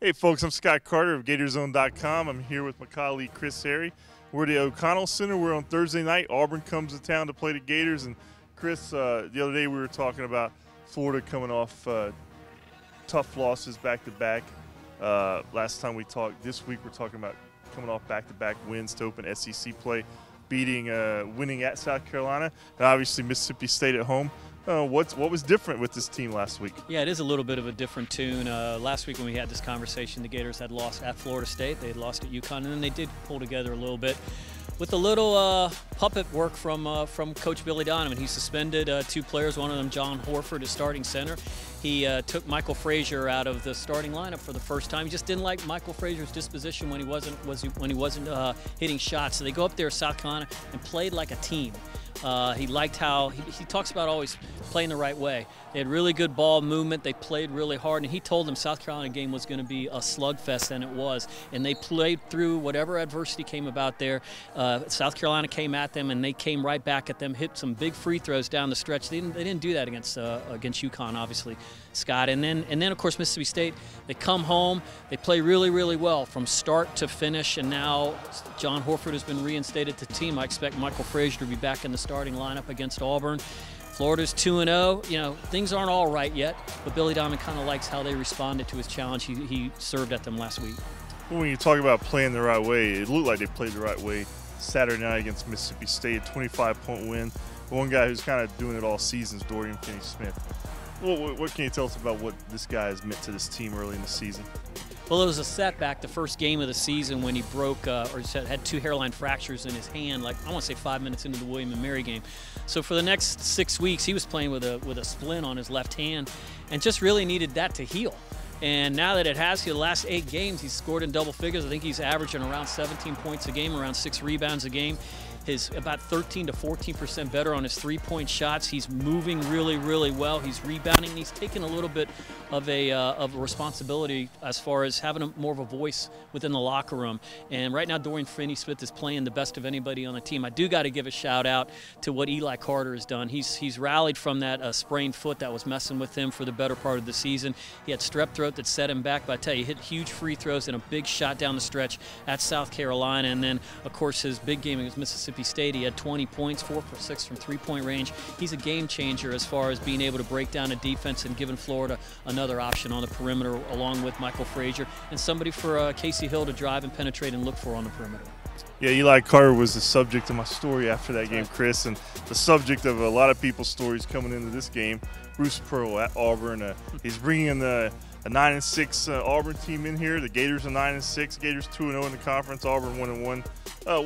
Hey folks, I'm Scott Carter of GatorsZone.com. I'm here with my colleague Chris Harry. We're at the O'Connell Center. We're on Thursday night. Auburn comes to town to play the Gators. And Chris, the other day we were talking about Florida coming off tough losses back-to-back. Last time we talked, this week we're talking about coming off back-to-back wins to open SEC play, winning at South Carolina, and obviously Mississippi State at home. What was different with this team last week? Yeah, it is a little bit of a different tune. Last week when we had this conversation, the Gators had lost at Florida State. They had lost at UConn, and then they did pull together a little bit with a little puppet work from Coach Billy Donovan. He suspended two players, one of them John Horford, is starting center. He took Michael Frazier out of the starting lineup for the first time. He just didn't like Michael Frazier's disposition when he wasn't hitting shots. So they go up there, South Carolina, and played like a team. He liked how he talks about always playing the right way. They had really good ball movement. They played really hard, and he told them South Carolina game was going to be a slugfest, and it was. And they played through whatever adversity came about there. South Carolina came at them, and they came right back at them. Hit some big free throws down the stretch. They didn't do that against UConn, obviously, Scott. And then of course Mississippi State. They come home. They play really, really well from start to finish. And now John Horford has been reinstated to the team. I expect Michael Frazier to be back in the starting lineup against Auburn. Florida's 2-0. You know, things aren't all right yet, but Billy Donovan kind of likes how they responded to his challenge he served at them last week. Well, when you talk about playing the right way, it looked like they played the right way Saturday night against Mississippi State, 25-point win. One guy who's kind of doing it all season is Dorian Finney-Smith. What can you tell us about what this guy has meant to this team early in the season? Well, it was a setback the first game of the season when he broke had two hairline fractures in his hand, like I want to say 5 minutes into the William & Mary game. So for the next 6 weeks, he was playing with a splint on his left hand and just really needed that to heal. And now that it has, the last 8 games, he's scored in double figures. I think he's averaging around 17 points a game, around 6 rebounds a game. He's about 13 to 14% better on his three-point shots. He's moving really, really well. He's rebounding. He's taking a little bit of a responsibility as far as having more of a voice within the locker room. And right now, Dorian Finney-Smith is playing the best of anybody on the team. I do got to give a shout out to what Eli Carter has done. He's rallied from that sprained foot that was messing with him for the better part of the season. He had strep throat that set him back, but I tell you, he hit huge free throws and a big shot down the stretch at South Carolina. And then, of course, his big game against Mississippi State, he had 20 points, 4 for 6 from three-point range. He's a game changer as far as being able to break down a defense and giving Florida another option on the perimeter, along with Michael Frazier and somebody for Casey Hill to drive and penetrate and look for on the perimeter. Yeah, Eli Carter was the subject of my story after that game, Chris, and the subject of a lot of people's stories coming into this game. Bruce Pearl at Auburn. He's bringing in a 9-6 Auburn team in here. The Gators are 9-6. Gators 2-0 in the conference. Auburn 1-1.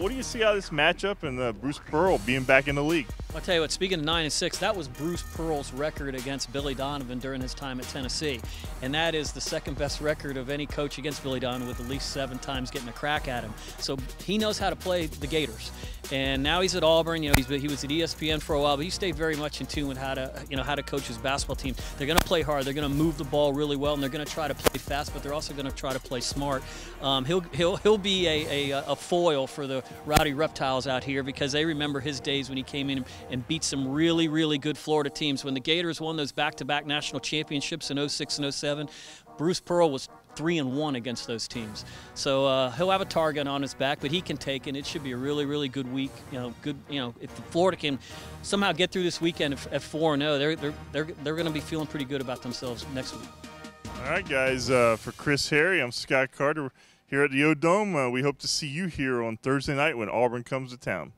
What do you see out of this matchup and Bruce Pearl being back in the league? I'll tell you what, speaking of 9-6, that was Bruce Pearl's record against Billy Donovan during his time at Tennessee. And that is the second best record of any coach against Billy Donovan, with at least 7 times getting a crack at him. So he knows how to play the Gators. And now he's at Auburn. You know, he was at ESPN for a while, but he stayed very much in tune with how to coach his basketball team. They're going to play hard. They're going to move the ball really well, and they're going to try to play fast, but they're also going to try to play smart. He'll be a foil for the rowdy reptiles out here, because they remember his days when he came in and beat some really, really good Florida teams. When the Gators won those back-to-back national championships in 06 and 07, Bruce Pearl was 3-1 against those teams. So he'll have a target on his back, but he can take it. It should be a really, really good week. If Florida can somehow get through this weekend at 4-0, they're going to be feeling pretty good about themselves next week. All right, guys. For Chris Harry, I'm Scott Carter here at the O-Dome. We hope to see you here on Thursday night when Auburn comes to town.